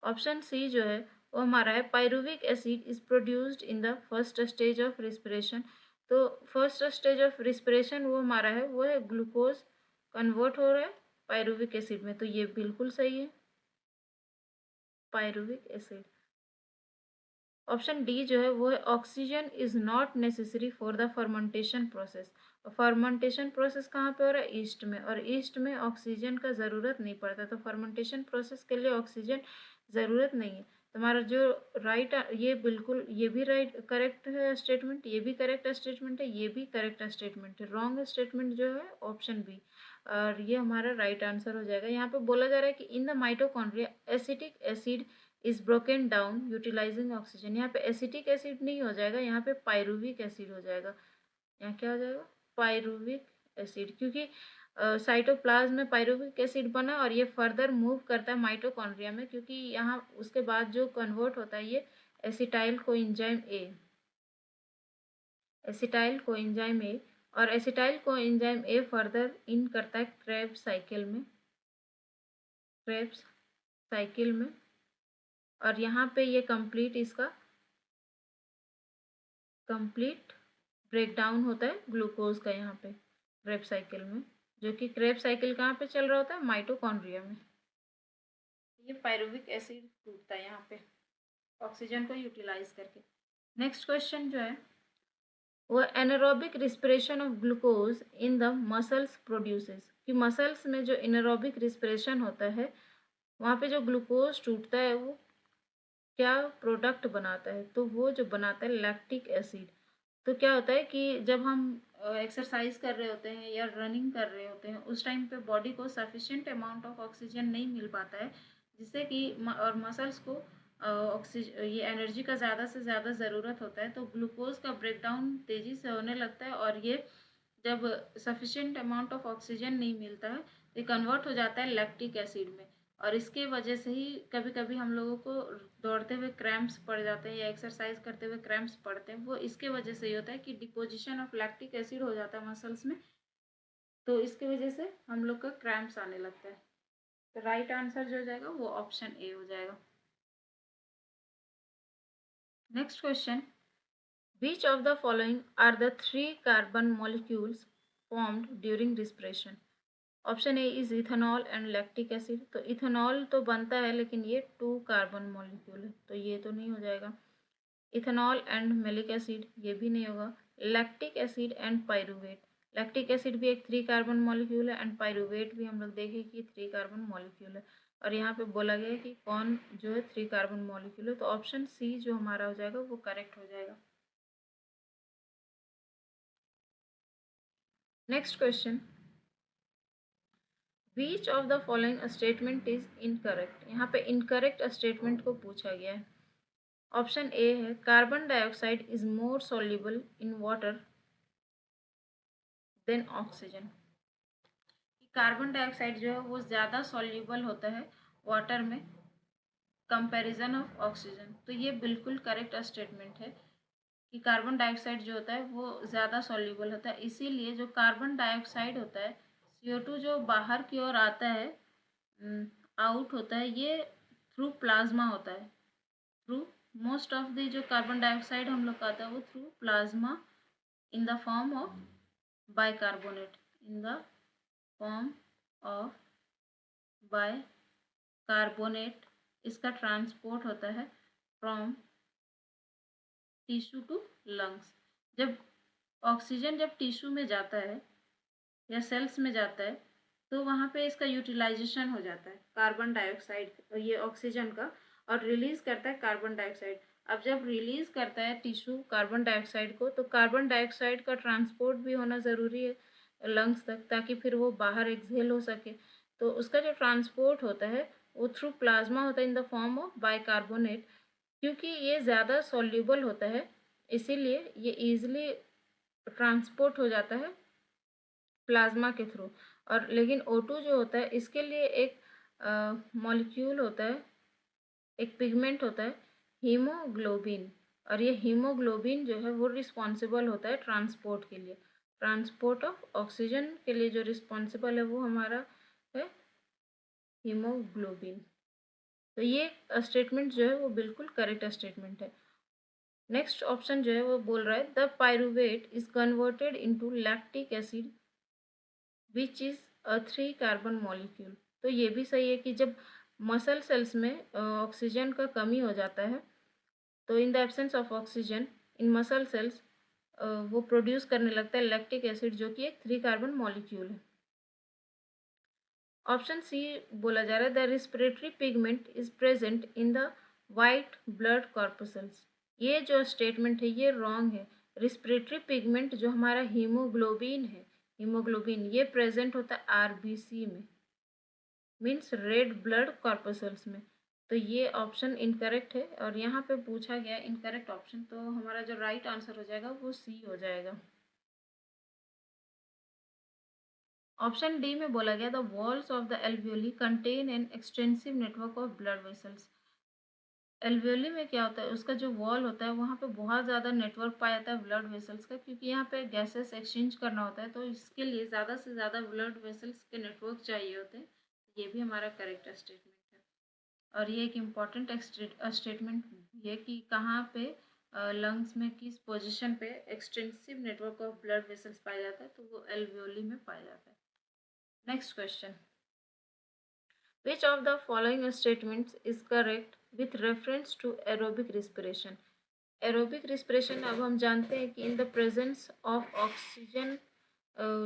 Option C जो है वो हमारा है, pyruvic acid is produced in the first stage of respiration. तो फर्स्ट स्टेज ऑफ रिस्पिरेशन वो हमारा है वो है ग्लूकोज कन्वर्ट हो रहा है, पायरुविक एसिड में, तो ये बिल्कुल सही है, पायरुविक एसिड। ऑप्शन डी जो है वो है oxygen is not necessary for the fermentation process. Fermentation process कहाँ पे हो रहा है? ईस्ट में, और ईस्ट में ऑक्सीजन का ज़रूरत नहीं पड़ता, तो फर्मेंटेशन प्रोसेस के लिए ऑक्सीजन ज़रूरत नहीं है। तुम्हारा जो राइट, ये बिल्कुल, ये भी राइट करेक्ट है स्टेटमेंट, ये भी करेक्ट स्टेटमेंट है, ये भी करेक्ट स्टेटमेंट है। रॉन्ग स्टेटमेंट जो है ऑप्शन बी, और ये हमारा राइट आंसर हो जाएगा। यहाँ पे बोला जा रहा है कि in the mitochondria acetic acid is broken down utilising oxygen. यहाँ पे एसिटिक एसिड नहीं हो जाएगा, यहाँ पे पायरुविक एसिड हो जाएगा। यहाँ क्या हो जाएगा? पायरुविक एसिड, क्योंकि साइटोप्लाज्म में पायरुविक एसिड बना और ये फर्दर मूव करता है माइटोकॉन्ड्रिया में, क्योंकि यहाँ उसके बाद जो कन्वर्ट होता है ये acetyl coenzyme A, acetyl coenzyme A, और acetyl coenzyme A further in करता है क्रेब्स साइकिल में, क्रेब्स साइकिल में, और यहाँ पे ये कंप्लीट, इसका कंप्लीट ब्रेकडाउन होता है ग्लूकोज का यहाँ पे क्रेब्स साइकिल में, जो कि क्रेब्स साइकिल कहाँ पे चल रहा होता है? माइटोकॉन्ड्रिया में। ये पायरुविक एसिड टूटता है यहाँ पे ऑक्सीजन को यूटिलाइज करके। नेक्स्ट क्वेश्चन जो है वो anaerobic respiration of glucose in the muscles produces, कि मसल्स में जो एनारोबिक रिस्पिरेशन होता है वहाँ पे जो ग्लूकोज टूटता है वो क्या प्रोडक्ट बनाता है? तो वो जो बनाता है लैक्टिक एसिड। तो क्या होता है कि जब हम एक्सरसाइज कर रहे होते हैं या रनिंग कर रहे होते हैं उस टाइम पे बॉडी को सफिशिएंट अमाउंट ऑफ ऑक्सीजन नहीं मिल पाता है, जिससे कि और मसल्स को ऑक्सीजन, ये एनर्जी का ज़्यादा से ज़्यादा ज़रूरत होता है, तो ग्लूकोज का ब्रेकडाउन तेज़ी से होने लगता है, और ये जब सफिशिएंट अमाउंट ऑफ ऑक्सीजन नहीं मिलता है तो ये कन्वर्ट हो जाता है लैक्टिक एसिड में, और इसके वजह से ही कभी कभी हम लोगों को दौड़ते हुए क्रैम्प्स पड़ जाते हैं या एक्सरसाइज करते हुए क्रैम्प्स पड़ते हैं, वो इसके वजह से ही होता है कि डिपोजिशन ऑफ लैक्टिक एसिड हो जाता है मसल्स में, तो इसके वजह से हम लोग का क्रैम्प्स आने लगता है। तो राइट आंसर जो हो जाएगा वो ऑप्शन ए हो जाएगा। Next question, which of the following are the three carbon molecules formed during respiration? Option A is ethanol and lactic acid. तो इथेनॉल तो बनता है लेकिन ये 2 कार्बन मॉलिक्यूल है, तो ये तो नहीं हो जाएगा। इथेनॉल एंड मेलिक एसिड, ये भी नहीं होगा। Lactic acid and pyruvate, lactic acid भी एक 3 कार्बन मॉलिक्यूल है, एंड पायरुवेट भी हम लोग देखें कि 3 कार्बन मॉलिक्यूल है, और यहाँ पे बोला गया है कि कौन जो है 3 कार्बन मॉलिक्यूल है, तो ऑप्शन सी जो हमारा हो जाएगा वो करेक्ट हो जाएगा। Next question, which of the following statement is incorrect? यहाँ पे इनकरेक्ट स्टेटमेंट को पूछा गया है। ऑप्शन ए है carbon dioxide is more soluble in water than oxygen, carbon dioxide जो है वो ज़्यादा सॉल्युबल होता है वाटर में कंपैरिजन ऑफ ऑक्सीजन, तो ये बिल्कुल करेक्ट स्टेटमेंट है कि कार्बन डाइऑक्साइड जो होता है वो ज़्यादा सॉल्युबल होता है, इसीलिए जो कार्बन डाइऑक्साइड होता है CO2 जो बाहर की ओर आता है, आउट होता है, ये थ्रू प्लाज्मा होता है, थ्रू मोस्ट ऑफ द जो कार्बन डाइऑक्साइड हम लोग का आता है वो through plasma in the form of bicarbonate, in the form of bicarbonate, इसका ट्रांसपोर्ट होता है फ्रॉम टिश्यू टू लंग्स। जब ऑक्सीजन जब टिश्यू में जाता है या सेल्स में जाता है तो वहाँ पे इसका यूटिलाइजेशन हो जाता है कार्बन डाइऑक्साइड, ये ऑक्सीजन का, और रिलीज करता है कार्बन डाइऑक्साइड। अब जब रिलीज करता है टिश्यू कार्बन डाइऑक्साइड को, तो कार्बन डाइऑक्साइड का ट्रांसपोर्ट भी होना ज़रूरी है लंग्स तक, ताकि फिर वो बाहर एक्सहेल हो सके। तो उसका जो ट्रांसपोर्ट होता है वो थ्रू प्लाज्मा होता है in the form of bicarbonate, क्योंकि ये ज़्यादा सॉल्युबल होता है इसीलिए ये ईजिली ट्रांसपोर्ट हो जाता है प्लाज्मा के थ्रू। और लेकिन O2 जो होता है इसके लिए एक मॉलिक्यूल होता है, एक पिगमेंट होता है हीमोग्लोबिन, और ये हीमोग्लोबिन जो है वो रिस्पॉन्सिबल होता है ट्रांसपोर्ट के लिए, ट्रांसपोर्ट ऑफ ऑक्सीजन के लिए जो रिस्पॉन्सिबल है वो हमारा है हीमोग्लोबिन। तो ये स्टेटमेंट जो है वो बिल्कुल करेक्ट स्टेटमेंट है। नेक्स्ट ऑप्शन जो है वो बोल रहा है the pyruvate is converted into lactic acid which is 3 carbon molecule. तो ये भी सही है कि जब मसल सेल्स में ऑक्सीजन का कमी हो जाता है तो in the absence of oxygen in muscle sales वो प्रोड्यूस करने लगता है लैक्टिक एसिड, जो कि एक 3 कार्बन मॉलिक्यूल है। ऑप्शन सी बोला जा रहा है the respiratory pigment is present in the white blood corpuscles. ये जो स्टेटमेंट है ये रॉन्ग है। रिस्पिरेटरी पिगमेंट जो हमारा हीमोग्लोबिन है, हीमोग्लोबिन ये प्रेजेंट होता है आरबीसी में, मीन्स रेड ब्लड कॉर्पसल्स में। तो ये ऑप्शन इनकरेक्ट है और यहाँ पे पूछा गया इनकरेक्ट ऑप्शन, तो हमारा जो राइट आंसर हो जाएगा वो सी हो जाएगा। ऑप्शन डी में बोला गया the walls of the alveoli contain an extensive network of blood vessels. Alveoli में क्या होता है, उसका जो वॉल होता है वहाँ पे बहुत ज़्यादा नेटवर्क पाया जाता है ब्लड वेसल्स का, क्योंकि यहाँ पे गैसेस एक्सचेंज करना होता है, तो इसके लिए ज़्यादा से ज़्यादा ब्लड वेसल्स के नेटवर्क चाहिए होते हैं। ये भी हमारा करेक्ट स्टेटमेंट है। और ये एक इम्पॉर्टेंट स्टेटमेंट है कि कहाँ पे लंग्स में किस पोजीशन पे extensive network of blood vessels पाया जाता है, तो वो एल्वियोली में पाया जाता है। Next question, which of the following statements is correct with reference to aerobic respiration? Aerobic respiration अब हम जानते हैं कि in the presence of oxygen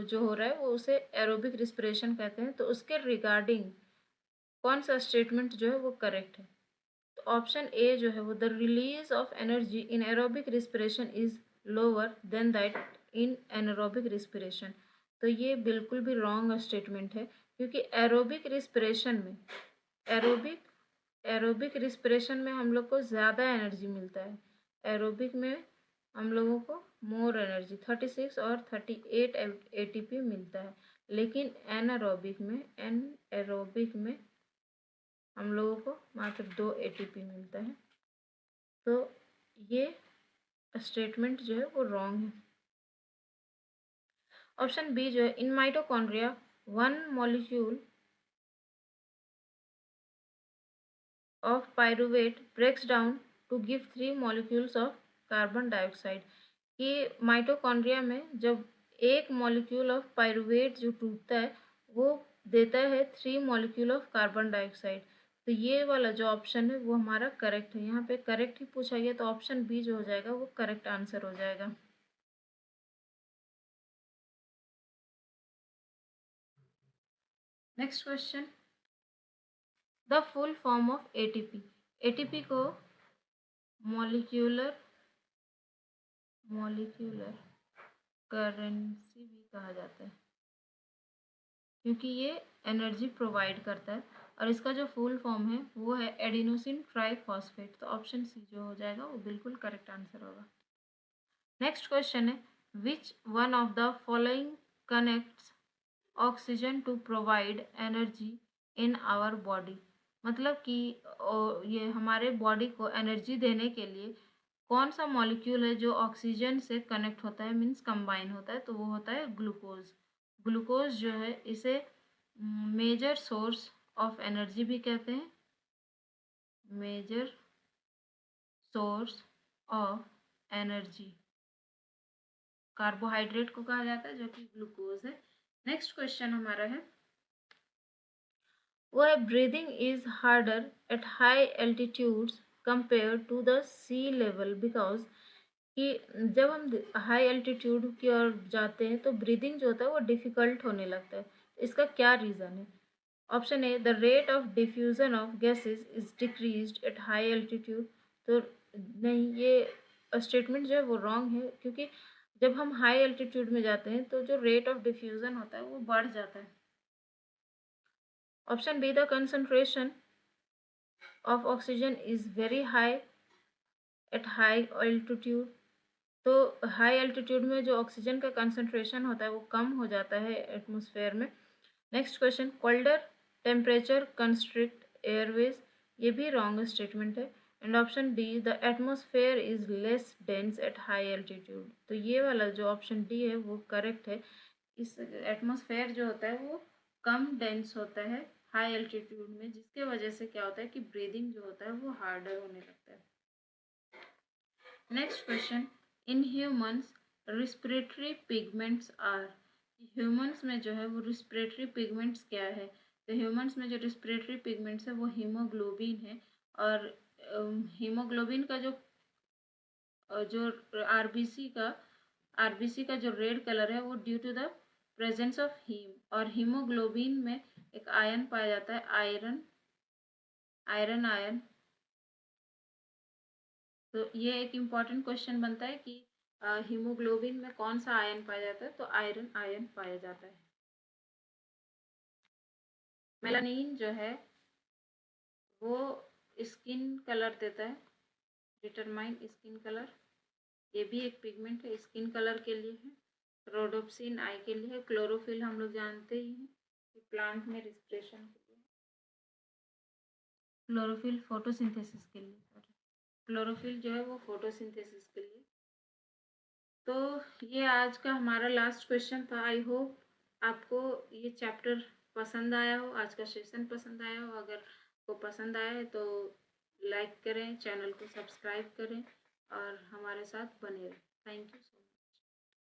जो हो रहा है वो उसे एरोबिक रिस्पिरेशन कहते हैं। तो उसके रिगार्डिंग कौन सा स्टेटमेंट जो है वो करेक्ट है? तो ऑप्शन ए जो है वो the release of energy in aerobic respiration is lower than that in anaerobic respiration. तो ये बिल्कुल भी रॉन्ग स्टेटमेंट है, क्योंकि एरोबिक रिस्पिरेशन में एरोबिक रिस्पिरेशन में हम लोग को ज़्यादा एनर्जी मिलता है। एरोबिक में हम लोगों को मोर एनर्जी 36 और 38 एटीपी मिलता है, लेकिन एनारोबिक में हम लोगों को मात्र 2 एटीपी मिलता है। तो ये स्टेटमेंट जो है वो रॉन्ग है। ऑप्शन बी जो है in mitochondria 1 molecule of pyruvate breaks down to give 3 molecules of carbon dioxide. कि माइटोकॉन्ड्रिया में जब एक मॉलिक्यूल ऑफ पायरुवेट जो टूटता है वो देता है 3 मॉलिक्यूल ऑफ कार्बन डाइऑक्साइड। तो ये वाला जो ऑप्शन है वो हमारा करेक्ट है। यहाँ पे करेक्ट ही पूछा गया, तो ऑप्शन बी जो हो जाएगा वो करेक्ट आंसर हो जाएगा। Next question, the full form of ATP. ATP को मॉलिक्यूलर करेंसी भी कहा जाता है, क्योंकि ये एनर्जी प्रोवाइड करता है। और इसका जो फुल फॉर्म है वो है एडिनोसिन ट्राइफॉस्फेट। तो ऑप्शन सी जो हो जाएगा वो बिल्कुल करेक्ट आंसर होगा। नेक्स्ट क्वेश्चन है which one of the following connects oxygen to provide energy in our body. मतलब कि ये हमारे बॉडी को एनर्जी देने के लिए कौन सा मॉलिक्यूल है जो ऑक्सीजन से कनेक्ट होता है, मीन्स कंबाइन होता है, तो वो होता है ग्लूकोज। ग्लूकोज जो है इसे मेजर सोर्स ऑफ एनर्जी भी कहते हैं, major source of energy carbohydrate को कहा जाता है जो कि ग्लूकोज है। नेक्स्ट क्वेश्चन हमारा है वो है breathing is harder at high altitudes compare to the sea level because कि जब हम हाई एल्टीट्यूड की ओर जाते हैं तो ब्रीदिंग जो होता है वो डिफ़िकल्ट होने लगता है। इसका क्या रीज़न है? Option A the rate of diffusion of gases is decreased at high altitude. तो नहीं, ये स्टेटमेंट जो है वो रॉन्ग है, क्योंकि जब हम हाई एल्टीट्यूड में जाते हैं तो जो रेट ऑफ डिफ्यूज़न होता है वो बढ़ जाता है। Option be the concentration of oxygen is very high at high altitude. तो हाई एल्टीट्यूड में जो ऑक्सीजन का कंसंट्रेशन होता है वो कम हो जाता है एटमॉस्फेयर में। Next question, colder temperature constrict Airways. ये भी रॉन्ग स्टेटमेंट है। And option D the atmosphere is less dense at high altitude. तो ये वाला जो ऑप्शन डी है वो करेक्ट है। इस एटमॉस्फेयर जो होता है वो कम डेंस होता है हाई एल्टीट्यूड में, जिसके वजह से क्या होता है कि ब्रीदिंग जो होता है वो हार्डर होने लगता है। Next question, in humans respiratory pigments are. Humans में जो है वो रिस्पिरेटरी पिगमेंट्स क्या है। तो ह्यूमंस में जो रिस्पिरेटरी पिगमेंट्स है वो हीमोग्लोबिन है। और हीमोग्लोबिन का जो आरबीसी का जो रेड कलर है वो due to the presence of heme. और हीमोग्लोबिन में एक आयन पाया जाता है, आयरन आयन। तो ये एक इम्पॉर्टेंट क्वेश्चन बनता है कि हीमोग्लोबिन में कौन सा आयन पाया जाता है, तो आयरन आयन पाया जाता है। मेलानिन जो है वो स्किन कलर देता है, डिटरमाइन स्किन कलर। ये भी एक पिगमेंट है, स्किन कलर के लिए है। रोडोप्सिन आई के लिए है। क्लोरोफिल हम लोग जानते ही हैं कि प्लांट में रिस्पिरेशन के लिए। क्लोरोफिल फोटोसिंथेसिस के लिए, सॉरी, क्लोरोफिल जो है वो फोटोसिंथेसिस के लिए। तो ये आज का हमारा लास्ट क्वेश्चन था। आई होप आपको ये चैप्टर पसंद आया हो, आज का सेशन पसंद आया हो। अगर को पसंद आया है तो लाइक करें, चैनल को सब्सक्राइब करें और हमारे साथ बने रहें। Thank you so much.